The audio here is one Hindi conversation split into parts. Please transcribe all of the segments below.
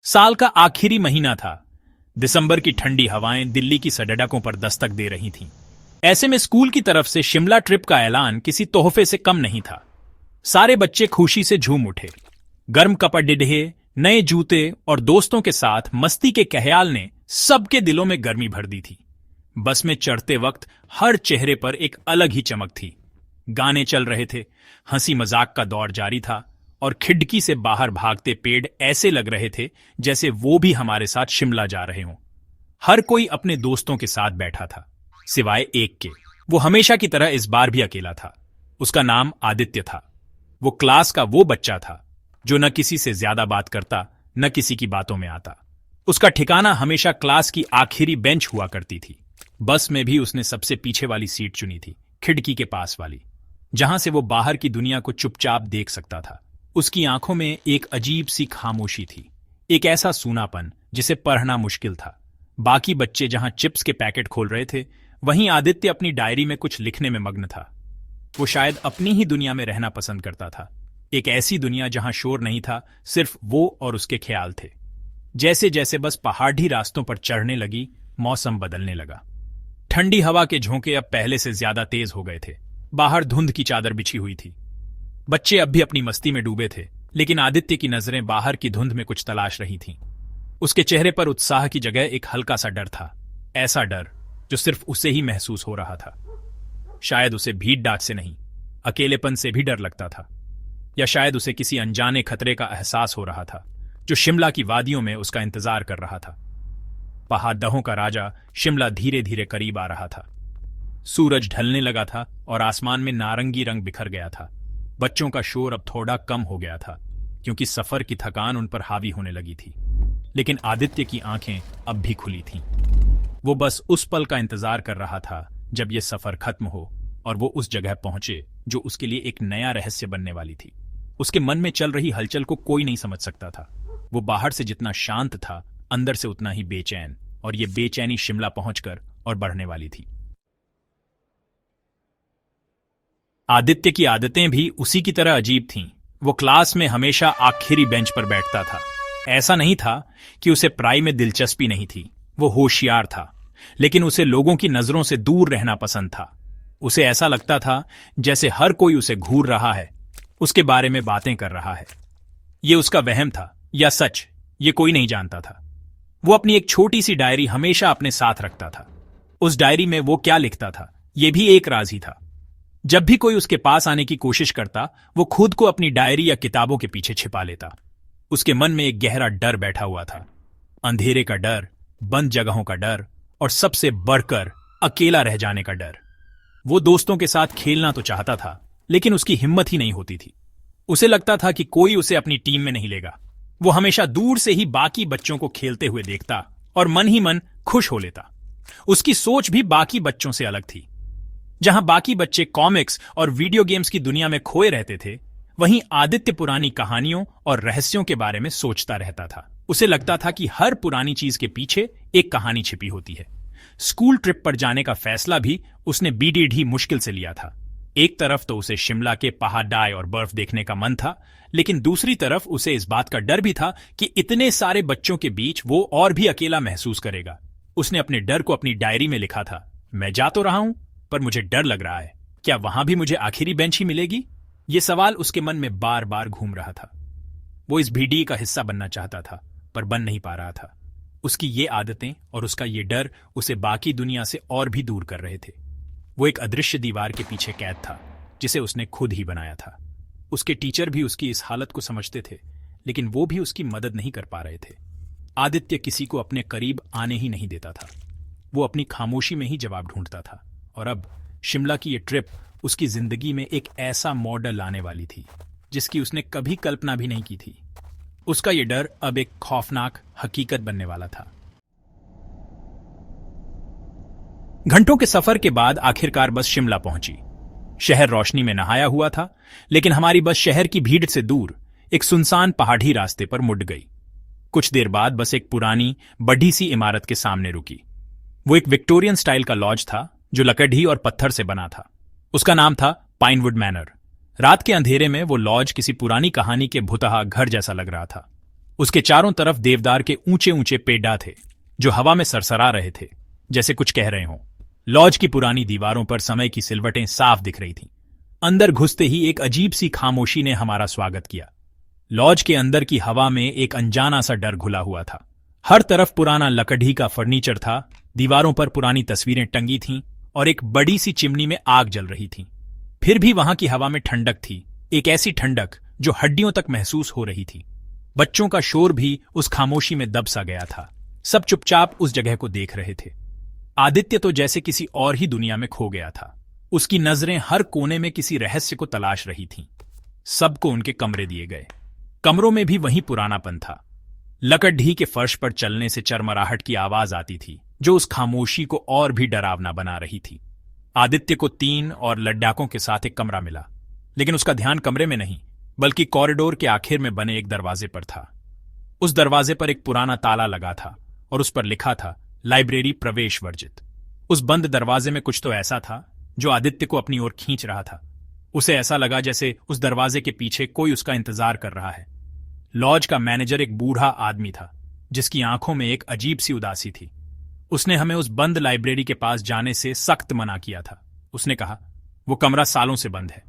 साल का आखिरी महीना था। दिसंबर की ठंडी हवाएं दिल्ली की सड़कों पर दस्तक दे रही थीं। ऐसे में स्कूल की तरफ से शिमला ट्रिप का ऐलान किसी तोहफे से कम नहीं था। सारे बच्चे खुशी से झूम उठे। गर्म कपड़े, नए जूते और दोस्तों के साथ मस्ती के ख्याल ने सबके दिलों में गर्मी भर दी थी। बस में चढ़ते वक्त हर चेहरे पर एक अलग ही चमक थी। गाने चल रहे थे, हंसी मजाक का दौर जारी था और खिड़की से बाहर भागते पेड़ ऐसे लग रहे थे जैसे वो भी हमारे साथ शिमला जा रहे हों। हर कोई अपने दोस्तों के साथ बैठा था, सिवाय एक के। वो हमेशा की तरह इस बार भी अकेला था। उसका नाम आदित्य था। वो क्लास का वो बच्चा था जो न किसी से ज्यादा बात करता, न किसी की बातों में आता। उसका ठिकाना हमेशा क्लास की आखिरी बेंच हुआ करती थी। बस में भी उसने सबसे पीछे वाली सीट चुनी थी, खिड़की के पास वाली, जहां से वो बाहर की दुनिया को चुपचाप देख सकता था। उसकी आंखों में एक अजीब सी खामोशी थी, एक ऐसा सूनापन जिसे पढ़ना मुश्किल था। बाकी बच्चे जहां चिप्स के पैकेट खोल रहे थे, वहीं आदित्य अपनी डायरी में कुछ लिखने में मग्न था। वो शायद अपनी ही दुनिया में रहना पसंद करता था, एक ऐसी दुनिया जहां शोर नहीं था, सिर्फ वो और उसके ख्याल थे। जैसे जैसे बस पहाड़ी रास्तों पर चढ़ने लगी, मौसम बदलने लगा। ठंडी हवा के झोंके अब पहले से ज्यादा तेज हो गए थे। बाहर धुंध की चादर बिछी हुई थी। बच्चे अब भी अपनी मस्ती में डूबे थे, लेकिन आदित्य की नजरें बाहर की धुंध में कुछ तलाश रही थीं। उसके चेहरे पर उत्साह की जगह एक हल्का सा डर था, ऐसा डर जो सिर्फ उसे ही महसूस हो रहा था। शायद उसे भीड़ डांट से नहीं, अकेलेपन से भी डर लगता था, या शायद उसे किसी अनजाने खतरे का एहसास हो रहा था जो शिमला की वादियों में उसका इंतजार कर रहा था। पहाड़ों का राजा शिमला धीरे धीरे करीब आ रहा था। सूरज ढलने लगा था और आसमान में नारंगी रंग बिखर गया था। बच्चों का शोर अब थोड़ा कम हो गया था, क्योंकि सफर की थकान उन पर हावी होने लगी थी। लेकिन आदित्य की आंखें अब भी खुली थीं। वो बस उस पल का इंतजार कर रहा था जब ये सफर खत्म हो और वो उस जगह पहुंचे जो उसके लिए एक नया रहस्य बनने वाली थी। उसके मन में चल रही हलचल को कोई नहीं समझ सकता था। वो बाहर से जितना शांत था, अंदर से उतना ही बेचैन, और ये बेचैनी शिमला पहुंचकर और बढ़ने वाली थी। आदित्य की आदतें भी उसी की तरह अजीब थीं। वो क्लास में हमेशा आखिरी बेंच पर बैठता था। ऐसा नहीं था कि उसे पढ़ाई में दिलचस्पी नहीं थी, वो होशियार था, लेकिन उसे लोगों की नजरों से दूर रहना पसंद था। उसे ऐसा लगता था जैसे हर कोई उसे घूर रहा है, उसके बारे में बातें कर रहा है। ये उसका वहम था या सच, ये कोई नहीं जानता था। वो अपनी एक छोटी सी डायरी हमेशा अपने साथ रखता था। उस डायरी में वो क्या लिखता था, ये भी एक राज ही था। जब भी कोई उसके पास आने की कोशिश करता, वो खुद को अपनी डायरी या किताबों के पीछे छिपा लेता। उसके मन में एक गहरा डर बैठा हुआ था, अंधेरे का डर, बंद जगहों का डर, और सबसे बढ़कर अकेला रह जाने का डर। वो दोस्तों के साथ खेलना तो चाहता था, लेकिन उसकी हिम्मत ही नहीं होती थी। उसे लगता था कि कोई उसे अपनी टीम में नहीं लेगा। वो हमेशा दूर से ही बाकी बच्चों को खेलते हुए देखता और मन ही मन खुश हो लेता। उसकी सोच भी बाकी बच्चों से अलग थी। जहां बाकी बच्चे कॉमिक्स और वीडियो गेम्स की दुनिया में खोए रहते थे, वहीं आदित्य पुरानी कहानियों और रहस्यों के बारे में सोचता रहता था। उसे लगता था कि हर पुरानी चीज के पीछे एक कहानी छिपी होती है। स्कूल ट्रिप पर जाने का फैसला भी उसने बीडीडी मुश्किल से लिया था। एक तरफ तो उसे शिमला के पहाड़ और बर्फ देखने का मन था, लेकिन दूसरी तरफ उसे इस बात का डर भी था कि इतने सारे बच्चों के बीच वो और भी अकेला महसूस करेगा। उसने अपने डर को अपनी डायरी में लिखा था, मैं जा तो रहा हूं, पर मुझे डर लग रहा है, क्या वहां भी मुझे आखिरी बेंच ही मिलेगी? ये सवाल उसके मन में बार बार घूम रहा था। वो इस भीड़ी का हिस्सा बनना चाहता था, पर बन नहीं पा रहा था। उसकी ये आदतें और उसका ये डर उसे बाकी दुनिया से और भी दूर कर रहे थे। वो एक अदृश्य दीवार के पीछे कैद था, जिसे उसने खुद ही बनाया था। उसके टीचर भी उसकी इस हालत को समझते थे, लेकिन वो भी उसकी मदद नहीं कर पा रहे थे। आदित्य किसी को अपने करीब आने ही नहीं देता था। वो अपनी खामोशी में ही जवाब ढूंढता था। और अब शिमला की ये ट्रिप उसकी जिंदगी में एक ऐसा मॉडल लाने वाली थी जिसकी उसने कभी कल्पना भी नहीं की थी। उसका ये डर अब एक खौफनाक हकीकत बनने वाला था। घंटों के सफर के बाद आखिरकार बस शिमला पहुंची। शहर रोशनी में नहाया हुआ था, लेकिन हमारी बस शहर की भीड़ से दूर एक सुनसान पहाड़ी रास्ते पर मुड़ गई। कुछ देर बाद बस एक पुरानी बड़ी सी इमारत के सामने रुकी। वो एक विक्टोरियन स्टाइल का लॉज था जो लकड़ी और पत्थर से बना था। उसका नाम था पाइनवुड मैनर। रात के अंधेरे में वो लॉज किसी पुरानी कहानी के भुतहा घर जैसा लग रहा था। उसके चारों तरफ देवदार के ऊंचे ऊंचे पेड्डा थे जो हवा में सरसरा रहे थे, जैसे कुछ कह रहे हों। लॉज की पुरानी दीवारों पर समय की सिलवटें साफ दिख रही थीं। अंदर घुसते ही एक अजीब सी खामोशी ने हमारा स्वागत किया। लॉज के अंदर की हवा में एक अनजाना सा डर घुला हुआ था। हर तरफ पुराना लकड़ी का फर्नीचर था, दीवारों पर पुरानी तस्वीरें टंगी थीं और एक बड़ी सी चिमनी में आग जल रही थी। फिर भी वहां की हवा में ठंडक थी, एक ऐसी ठंडक जो हड्डियों तक महसूस हो रही थी। बच्चों का शोर भी उस खामोशी में दब सा गया था। सब चुपचाप उस जगह को देख रहे थे। आदित्य तो जैसे किसी और ही दुनिया में खो गया था। उसकी नजरें हर कोने में किसी रहस्य को तलाश रही थीं। सबको उनके कमरे दिए गए। कमरों में भी वही पुरानापन था। लकड़ी के फर्श पर चलने से चरमराहट की आवाज आती थी जो उस खामोशी को और भी डरावना बना रही थी। आदित्य को 3 और लड्डाकों के साथ एक कमरा मिला, लेकिन उसका ध्यान कमरे में नहीं बल्कि कॉरिडोर के आखिर में बने एक दरवाजे पर था। उस दरवाजे पर एक पुराना ताला लगा था और उस पर लिखा था लाइब्रेरी प्रवेश वर्जित। उस बंद दरवाजे में कुछ तो ऐसा था जो आदित्य को अपनी ओर खींच रहा था। उसे ऐसा लगा जैसे उस दरवाजे के पीछे कोई उसका इंतजार कर रहा है। लॉज का मैनेजर एक बूढ़ा आदमी था जिसकी आंखों में एक अजीब सी उदासी थी। उसने हमें उस बंद लाइब्रेरी के पास जाने से सख्त मना किया था। उसने कहा, वो कमरा सालों से बंद है,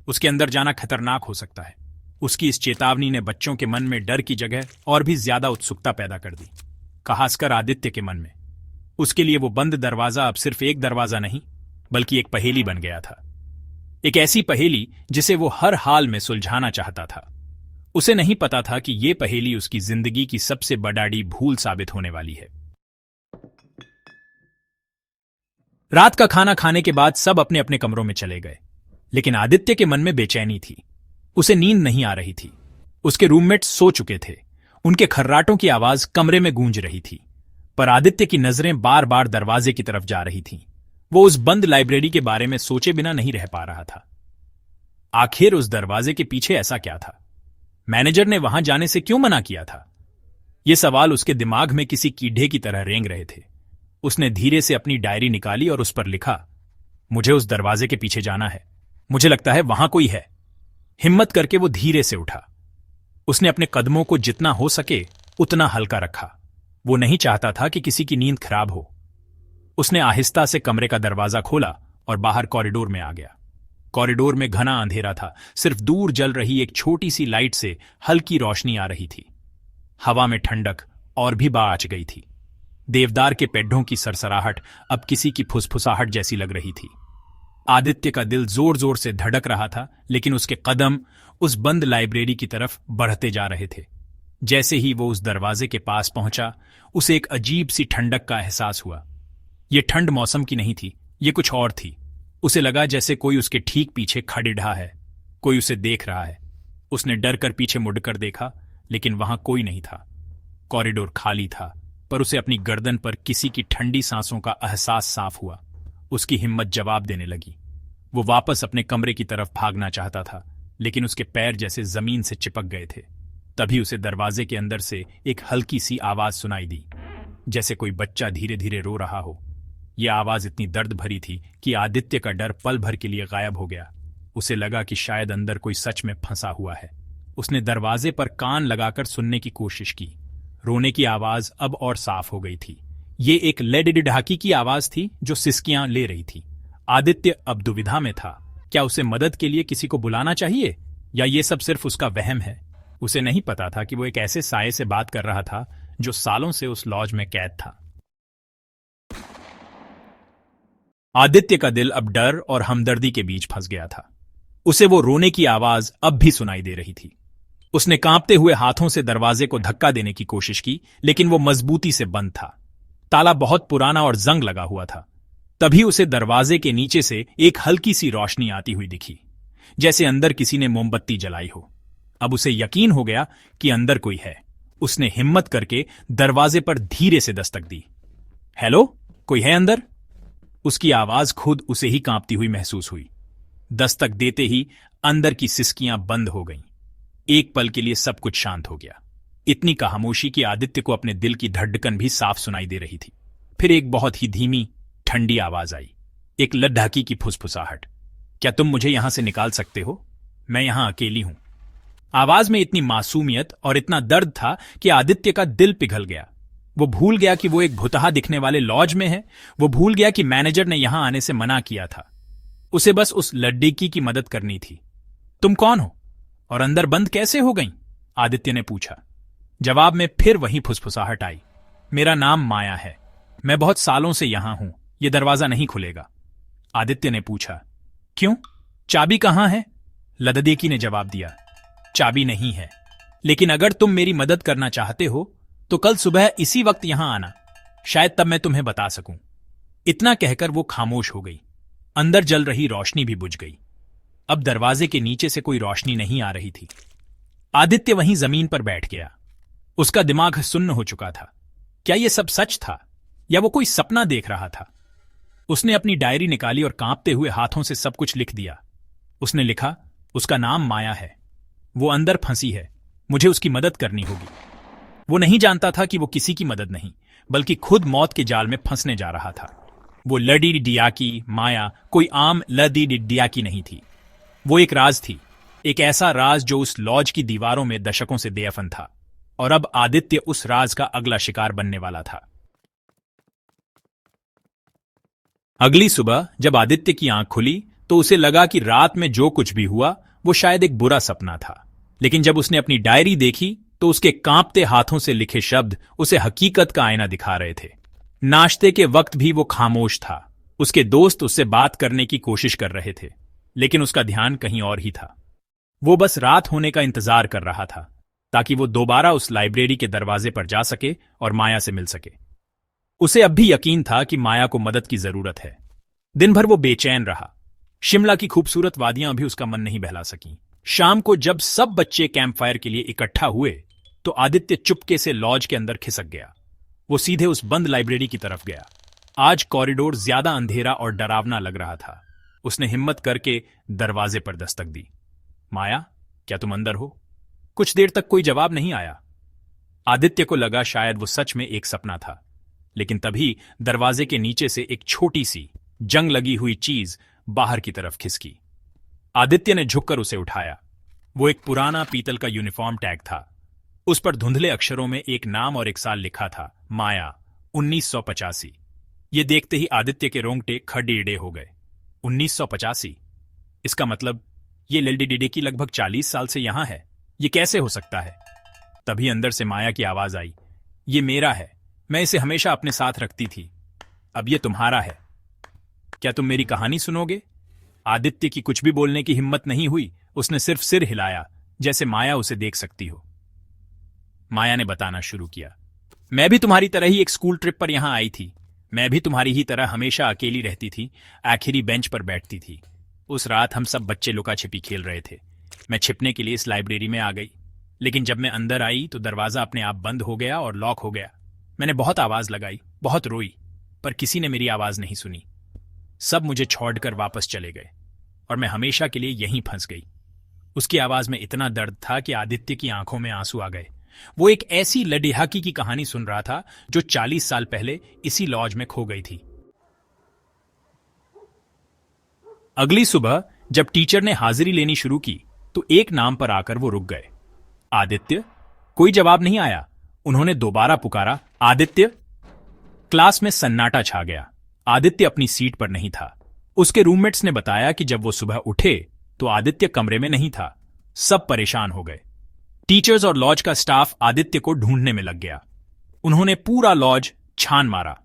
उसके अंदर जाना खतरनाक हो सकता है। उसकी इस चेतावनी ने बच्चों के मन में डर की जगह और भी ज्यादा उत्सुकता पैदा कर दी, खासकर आदित्य के मन में। उसके लिए वो बंद दरवाजा अब सिर्फ एक दरवाजा नहीं बल्कि एक पहेली बन गया था। एक ऐसी पहेली जिसे वो हर हाल में सुलझाना चाहता था। उसे नहीं पता था कि ये पहेली उसकी जिंदगी की सबसे बड़ी भूल साबित होने वाली है। रात का खाना खाने के बाद सब अपने अपने कमरों में चले गए, लेकिन आदित्य के मन में बेचैनी थी। उसे नींद नहीं आ रही थी। उसके रूममेट्स सो चुके थे। उनके खर्राटों की आवाज कमरे में गूंज रही थी, पर आदित्य की नजरें बार बार दरवाजे की तरफ जा रही थीं। वो उस बंद लाइब्रेरी के बारे में सोचे बिना नहीं रह पा रहा था। आखिर उस दरवाजे के पीछे ऐसा क्या था? मैनेजर ने वहां जाने से क्यों मना किया था? ये सवाल उसके दिमाग में किसी कीड़े की तरह रेंग रहे थे। उसने धीरे से अपनी डायरी निकाली और उस पर लिखा, मुझे उस दरवाजे के पीछे जाना है, मुझे लगता है वहां कोई है। हिम्मत करके वो धीरे से उठा। उसने अपने कदमों को जितना हो सके उतना हल्का रखा। वो नहीं चाहता था कि किसी की नींद खराब हो। उसने आहिस्ता से कमरे का दरवाजा खोला और बाहर कॉरिडोर में आ गया। कॉरिडोर में घना अंधेरा था। सिर्फ दूर जल रही एक छोटी सी लाइट से हल्की रोशनी आ रही थी। हवा में ठंडक और भी बाँच गई थी। देवदार के पेड्ढों की सरसराहट अब किसी की फुसफुसाहट जैसी लग रही थी। आदित्य का दिल जोर जोर से धड़क रहा था, लेकिन उसके कदम उस बंद लाइब्रेरी की तरफ बढ़ते जा रहे थे। जैसे ही वो उस दरवाजे के पास पहुंचा, उसे एक अजीब सी ठंडक का एहसास हुआ। ये ठंड मौसम की नहीं थी, ये कुछ और थी। उसे लगा जैसे कोई उसके ठीक पीछे खड़िढ़ा है, कोई उसे देख रहा है। उसने डर कर पीछे मुड़कर देखा, लेकिन वहां कोई नहीं था। कॉरिडोर खाली था, पर उसे अपनी गर्दन पर किसी की ठंडी सांसों का एहसास साफ हुआ। उसकी हिम्मत जवाब देने लगी। वो वापस अपने कमरे की तरफ भागना चाहता था, लेकिन उसके पैर जैसे जमीन से चिपक गए थे। तभी उसे दरवाजे के अंदर से एक हल्की सी आवाज सुनाई दी, जैसे कोई बच्चा धीरे धीरे रो रहा हो। यह आवाज इतनी दर्द भरी थी कि आदित्य का डर पल भर के लिए गायब हो गया। उसे लगा कि शायद अंदर कोई सच में फंसा हुआ है। उसने दरवाजे पर कान लगाकर सुनने की कोशिश की। रोने की आवाज अब और साफ हो गई थी। ये एक लेड ढाकी की आवाज थी जो सिसकियां ले रही थी। आदित्य अब दुविधा में था। क्या उसे मदद के लिए किसी को बुलाना चाहिए, या ये सब सिर्फ उसका वहम है? उसे नहीं पता था कि वो एक ऐसे साये से बात कर रहा था जो सालों से उस लॉज में कैद था। आदित्य का दिल अब डर और हमदर्दी के बीच फंस गया था। उसे वो रोने की आवाज अब भी सुनाई दे रही थी। उसने कांपते हुए हाथों से दरवाजे को धक्का देने की कोशिश की, लेकिन वो मजबूती से बंद था। ताला बहुत पुराना और जंग लगा हुआ था। तभी उसे दरवाजे के नीचे से एक हल्की सी रोशनी आती हुई दिखी, जैसे अंदर किसी ने मोमबत्ती जलाई हो। अब उसे यकीन हो गया कि अंदर कोई है। उसने हिम्मत करके दरवाजे पर धीरे से दस्तक दी। हेलो, कोई है अंदर? उसकी आवाज खुद उसे ही कांपती हुई महसूस हुई। दस्तक देते ही अंदर की सिसकियां बंद हो गईं। एक पल के लिए सब कुछ शांत हो गया। इतनी खामोशी कि आदित्य को अपने दिल की धड़कन भी साफ सुनाई दे रही थी। फिर एक बहुत ही धीमी ठंडी आवाज आई, एक लद्दाकी की फुसफुसाहट। क्या तुम मुझे यहां से निकाल सकते हो? मैं यहां अकेली हूं। आवाज में इतनी मासूमियत और इतना दर्द था कि आदित्य का दिल पिघल गया। वो भूल गया कि वो एक भुतहा दिखने वाले लॉज में है। वो भूल गया कि मैनेजर ने यहां आने से मना किया था। उसे बस उस लड़की की मदद करनी थी। तुम कौन हो और अंदर बंद कैसे हो गई? आदित्य ने पूछा। जवाब में फिर वही फुसफुसाहट आई। मेरा नाम माया है। मैं बहुत सालों से यहां हूं। यह दरवाजा नहीं खुलेगा। आदित्य ने पूछा। क्यों? चाबी कहां है? लददेकी ने जवाब दिया। चाबी नहीं है, लेकिन अगर तुम मेरी मदद करना चाहते हो तो कल सुबह इसी वक्त यहां आना। शायद तब मैं तुम्हें बता सकूं। इतना कहकर वो खामोश हो गई। अंदर जल रही रोशनी भी बुझ गई। अब दरवाजे के नीचे से कोई रोशनी नहीं आ रही थी। आदित्य वहीं जमीन पर बैठ गया। उसका दिमाग सुन्न हो चुका था। क्या यह सब सच था या वो कोई सपना देख रहा था? उसने अपनी डायरी निकाली और कांपते हुए हाथों से सब कुछ लिख दिया। उसने लिखा, उसका नाम माया है। वो अंदर फंसी है। मुझे उसकी मदद करनी होगी। वो नहीं जानता था कि वो किसी की मदद नहीं, बल्कि खुद मौत के जाल में फंसने जा रहा था। वो लडी डियाकी माया कोई आम लडी डियाकी नहीं थी। वो एक राज थी, एक ऐसा राज जो उस लॉज की दीवारों में दशकों से बेअफन था। और अब आदित्य उस राज का अगला शिकार बनने वाला था। अगली सुबह जब आदित्य की आंख खुली तो उसे लगा कि रात में जो कुछ भी हुआ वो शायद एक बुरा सपना था। लेकिन जब उसने अपनी डायरी देखी तो उसके कांपते हाथों से लिखे शब्द उसे हकीकत का आईना दिखा रहे थे। नाश्ते के वक्त भी वो खामोश था। उसके दोस्त उससे बात करने की कोशिश कर रहे थे, लेकिन उसका ध्यान कहीं और ही था। वो बस रात होने का इंतजार कर रहा था ताकि वो दोबारा उस लाइब्रेरी के दरवाजे पर जा सके और माया से मिल सके। उसे अब भी यकीन था कि माया को मदद की जरूरत है। दिन भर वो बेचैन रहा। शिमला की खूबसूरत वादियां भी उसका मन नहीं बहला सकीं। शाम को जब सब बच्चे कैंप फायर के लिए इकट्ठा हुए तो आदित्य चुपके से लॉज के अंदर खिसक गया। वो सीधे उस बंद लाइब्रेरी की तरफ गया। आज कॉरिडोर ज्यादा अंधेरा और डरावना लग रहा था। उसने हिम्मत करके दरवाजे पर दस्तक दी। माया, क्या तुम अंदर हो? कुछ देर तक कोई जवाब नहीं आया। आदित्य को लगा शायद वो सच में एक सपना था। लेकिन तभी दरवाजे के नीचे से एक छोटी सी जंग लगी हुई चीज बाहर की तरफ खिसकी। आदित्य ने झुककर उसे उठाया। वो एक पुराना पीतल का यूनिफॉर्म टैग था। उस पर धुंधले अक्षरों में एक नाम और एक साल लिखा था, माया 1985। ये देखते ही आदित्य के रोंगटे खड़े हो गए। 1985? इसका मतलब ये लेडी डिडे की लगभग 40 साल से यहां है। ये कैसे हो सकता है? तभी अंदर से माया की आवाज आई। ये मेरा है, मैं इसे हमेशा अपने साथ रखती थी। अब ये तुम्हारा है। क्या तुम मेरी कहानी सुनोगे? आदित्य की कुछ भी बोलने की हिम्मत नहीं हुई। उसने सिर्फ सिर हिलाया, जैसे माया उसे देख सकती हो। माया ने बताना शुरू किया। मैं भी तुम्हारी तरह ही एक स्कूल ट्रिप पर यहां आई थी। मैं भी तुम्हारी ही तरह हमेशा अकेली रहती थी, आखिरी बेंच पर बैठती थी। उस रात हम सब बच्चे लुका छिपी खेल रहे थे। मैं छिपने के लिए इस लाइब्रेरी में आ गई, लेकिन जब मैं अंदर आई तो दरवाजा अपने आप बंद हो गया और लॉक हो गया। मैंने बहुत आवाज लगाई, बहुत रोई, पर किसी ने मेरी आवाज नहीं सुनी। सब मुझे छोड़कर वापस चले गए और मैं हमेशा के लिए यहीं फंस गई। उसकी आवाज में इतना दर्द था कि आदित्य की आंखों में आंसू आ गए। वो एक ऐसी लडेहाकी की कहानी सुन रहा था जो 40 साल पहले इसी लॉज में खो गई थी। अगली सुबह जब टीचर ने हाजिरी लेनी शुरू की तो एक नाम पर आकर वो रुक गए। आदित्य। कोई जवाब नहीं आया। उन्होंने दोबारा पुकारा, आदित्य। क्लास में सन्नाटा छा गया। आदित्य अपनी सीट पर नहीं था। उसके रूममेट्स ने बताया कि जब वो सुबह उठे तो आदित्य कमरे में नहीं था। सब परेशान हो गए। टीचर्स और लॉज का स्टाफ आदित्य को ढूंढने में लग गया। उन्होंने पूरा लॉज छान मारा,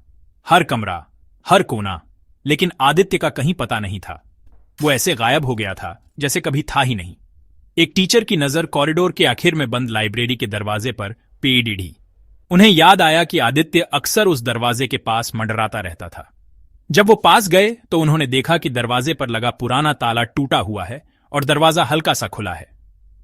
हर कमरा, हर कोना, लेकिन आदित्य का कहीं पता नहीं था। वो ऐसे गायब हो गया था जैसे कभी था ही नहीं। एक टीचर की नजर कॉरिडोर के आखिर में बंद लाइब्रेरी के दरवाजे पर पेड़। उन्हें याद आया कि आदित्य अक्सर उस दरवाजे के पास मंडराता रहता था। जब वो पास गए तो उन्होंने देखा कि दरवाजे पर लगा पुराना ताला टूटा हुआ है और दरवाजा हल्का सा खुला है।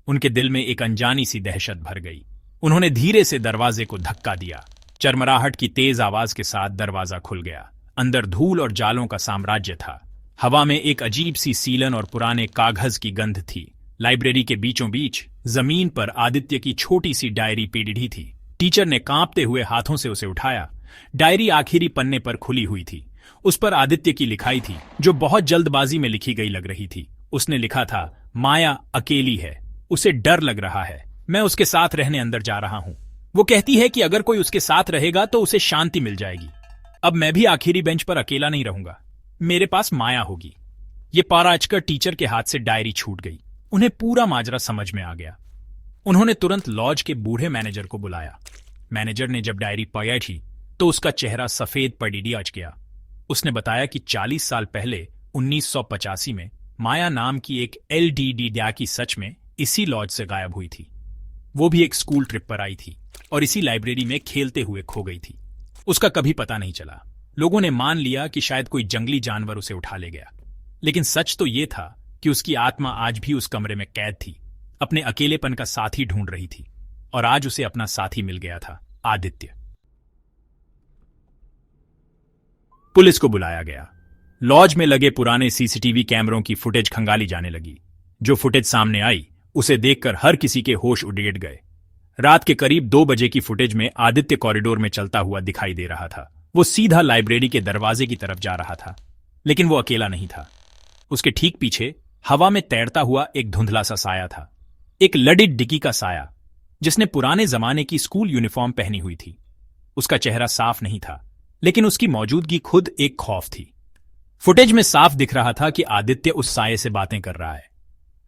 उनके दिल में एक अनजानी सी दहशत भर गई। उन्होंने धीरे से दरवाजे को धक्का दिया। चरमराहट की तेज आवाज के साथ दरवाजा खुल गया। अंदर धूल और जालों का साम्राज्य था। हवा में एक अजीब सी सीलन और पुराने कागज की गंध थी। लाइब्रेरी के बीचों बीच जमीन पर आदित्य की छोटी सी डायरी पड़ी थी। टीचर ने कांपते हुए हाथों से उसे उठाया। डायरी आखिरी पन्ने पर खुली हुई थी। उस पर आदित्य की लिखाई थी, जो बहुत जल्दबाजी में लिखी गई लग रही थी। उसने लिखा था, माया अकेली है, उसे डर लग रहा है। मैं उसके साथ रहने अंदर जा रहा हूं। वो कहती है कि अगर कोई उसके साथ रहेगा तो उसे शांति मिल जाएगी। अब मैं भी आखिरी बेंच पर अकेला नहीं रहूंगा, मेरे पास माया होगी। ये पराचकर टीचर के हाथ से डायरी छूट गई। उन्हें पूरा माजरा समझ में आ गया। उन्होंने तुरंत लॉज के बूढ़े मैनेजर को बुलाया। मैनेजर ने जब डायरी पलटी तो उसका चेहरा सफेद पडीडी अच गया। उसने बताया कि 40 साल पहले 1985 में माया नाम की एक LDD ड्याकी सच में इसी लॉज से गायब हुई थी। वो भी एक स्कूल ट्रिप पर आई थी और इसी लाइब्रेरी में खेलते हुए खो गई थी। उसका कभी पता नहीं चला। लोगों ने मान लिया कि शायद कोई जंगली जानवर उसे उठा ले गया, लेकिन सच तो ये था कि उसकी आत्मा आज भी उस कमरे में कैद थी, अपने अकेलेपन का साथी ढूंढ रही थी। और आज उसे अपना साथी मिल गया था, आदित्य। पुलिस को बुलाया गया। लॉज में लगे पुराने CCTV कैमरों की फुटेज खंगाली जाने लगी। जो फुटेज सामने आई उसे देखकर हर किसी के होश उड़ेट गए। रात के करीब 2 बजे की फुटेज में आदित्य कॉरिडोर में चलता हुआ दिखाई दे रहा था। वो सीधा लाइब्रेरी के दरवाजे की तरफ जा रहा था, लेकिन वो अकेला नहीं था। उसके ठीक पीछे हवा में तैरता हुआ एक धुंधला सा साया था, एक लडित डिकी का साया जिसने पुराने जमाने की स्कूल यूनिफॉर्म पहनी हुई थी। उसका चेहरा साफ नहीं था, लेकिन उसकी मौजूदगी खुद एक खौफ थी। फुटेज में साफ दिख रहा था कि आदित्य उस साये से बातें कर रहा है।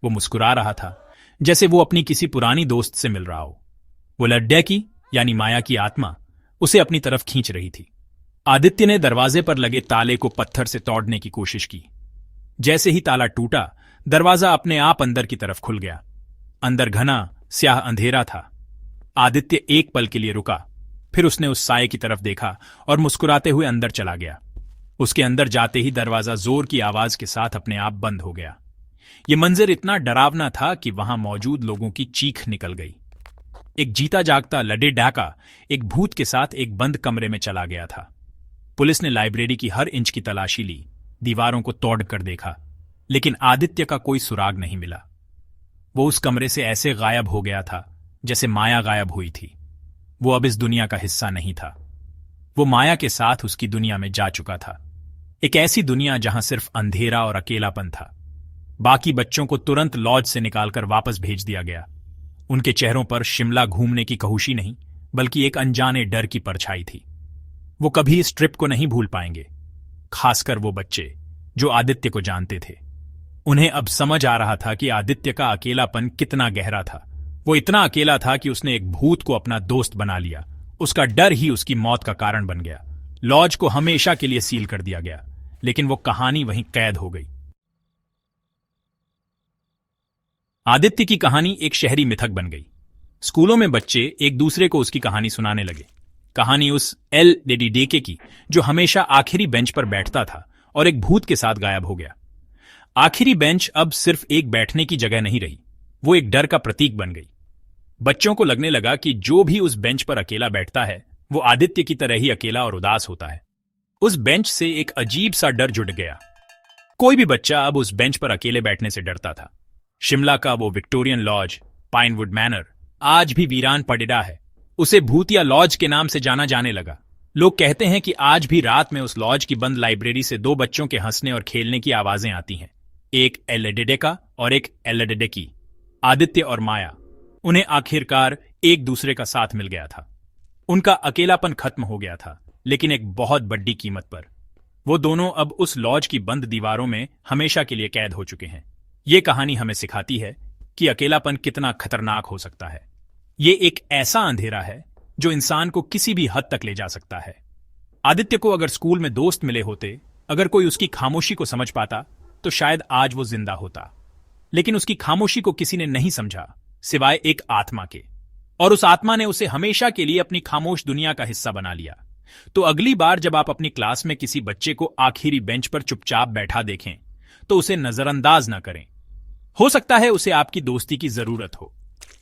वो मुस्कुरा रहा था, जैसे वो अपनी किसी पुरानी दोस्त से मिल रहा हो। वो लड्डे की यानी माया की आत्मा उसे अपनी तरफ खींच रही थी। आदित्य ने दरवाजे पर लगे ताले को पत्थर से तोड़ने की कोशिश की। जैसे ही ताला टूटा, दरवाजा अपने आप अंदर की तरफ खुल गया। अंदर घना स्याह अंधेरा था। आदित्य एक पल के लिए रुका, फिर उसने उस साये की तरफ देखा और मुस्कुराते हुए अंदर चला गया। उसके अंदर जाते ही दरवाजा जोर की आवाज के साथ अपने आप बंद हो गया। यह मंजर इतना डरावना था कि वहां मौजूद लोगों की चीख निकल गई। एक जीता जागता लडे डाका एक भूत के साथ एक बंद कमरे में चला गया था। पुलिस ने लाइब्रेरी की हर इंच की तलाशी ली, दीवारों को तोड़ कर देखा, लेकिन आदित्य का कोई सुराग नहीं मिला। वो उस कमरे से ऐसे गायब हो गया था जैसे माया गायब हुई थी। वो अब इस दुनिया का हिस्सा नहीं था। वो माया के साथ उसकी दुनिया में जा चुका था, एक ऐसी दुनिया जहां सिर्फ अंधेरा और अकेलापन था। बाकी बच्चों को तुरंत लॉज से निकालकर वापस भेज दिया गया। उनके चेहरों पर शिमला घूमने की कहुशी नहीं, बल्कि एक अनजाने डर की परछाई थी। वो कभी इस ट्रिप को नहीं भूल पाएंगे, खासकर वो बच्चे जो आदित्य को जानते थे। उन्हें अब समझ आ रहा था कि आदित्य का अकेलापन कितना गहरा था। वो इतना अकेला था कि उसने एक भूत को अपना दोस्त बना लिया। उसका डर ही उसकी मौत का कारण बन गया। लॉज को हमेशा के लिए सील कर दिया गया, लेकिन वो कहानी वहीं कैद हो गई। आदित्य की कहानी एक शहरी मिथक बन गई। स्कूलों में बच्चे एक दूसरे को उसकी कहानी सुनाने लगे। कहानी उस LDD की जो हमेशा आखिरी बेंच पर बैठता था और एक भूत के साथ गायब हो गया। आखिरी बेंच अब सिर्फ एक बैठने की जगह नहीं रही, वो एक डर का प्रतीक बन गई। बच्चों को लगने लगा कि जो भी उस बेंच पर अकेला बैठता है वो आदित्य की तरह ही अकेला और उदास होता है। उस बेंच से एक अजीब सा डर जुड़ गया। कोई भी बच्चा अब उस बेंच पर अकेले बैठने से डरता था। शिमला का वो विक्टोरियन लॉज, पाइनवुड मैनर, आज भी वीरान पड़िड़ा है। उसे भूतिया लॉज के नाम से जाना जाने लगा। लोग कहते हैं कि आज भी रात में उस लॉज की बंद लाइब्रेरी से 2 बच्चों के हंसने और खेलने की आवाजें आती हैं, एक LDD का और एक LDD की। आदित्य और माया, उन्हें आखिरकार एक दूसरे का साथ मिल गया था। उनका अकेलापन खत्म हो गया था, लेकिन एक बहुत बड़ी कीमत पर। वो दोनों अब उस लॉज की बंद दीवारों में हमेशा के लिए कैद हो चुके हैं। ये कहानी हमें सिखाती है कि अकेलापन कितना खतरनाक हो सकता है। ये एक ऐसा अंधेरा है जो इंसान को किसी भी हद तक ले जा सकता है। आदित्य को अगर स्कूल में दोस्त मिले होते, अगर कोई उसकी खामोशी को समझ पाता, तो शायद आज वो जिंदा होता। लेकिन उसकी खामोशी को किसी ने नहीं समझा, सिवाय एक आत्मा के, और उस आत्मा ने उसे हमेशा के लिए अपनी खामोश दुनिया का हिस्सा बना लिया। तो अगली बार जब आप अपनी क्लास में किसी बच्चे को आखिरी बेंच पर चुपचाप बैठा देखें, तो उसे नजरअंदाज ना करें। हो सकता है उसे आपकी दोस्ती की जरूरत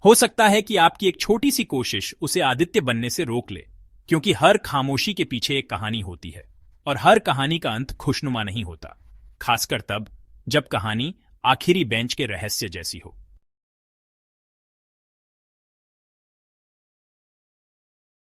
हो सकता है कि आपकी एक छोटी सी कोशिश उसे आदित्य बनने से रोक ले, क्योंकि हर खामोशी के पीछे एक कहानी होती है, और हर कहानी का अंत खुशनुमा नहीं होता, खासकर तब जब कहानी आखिरी बेंच के रहस्य जैसी हो।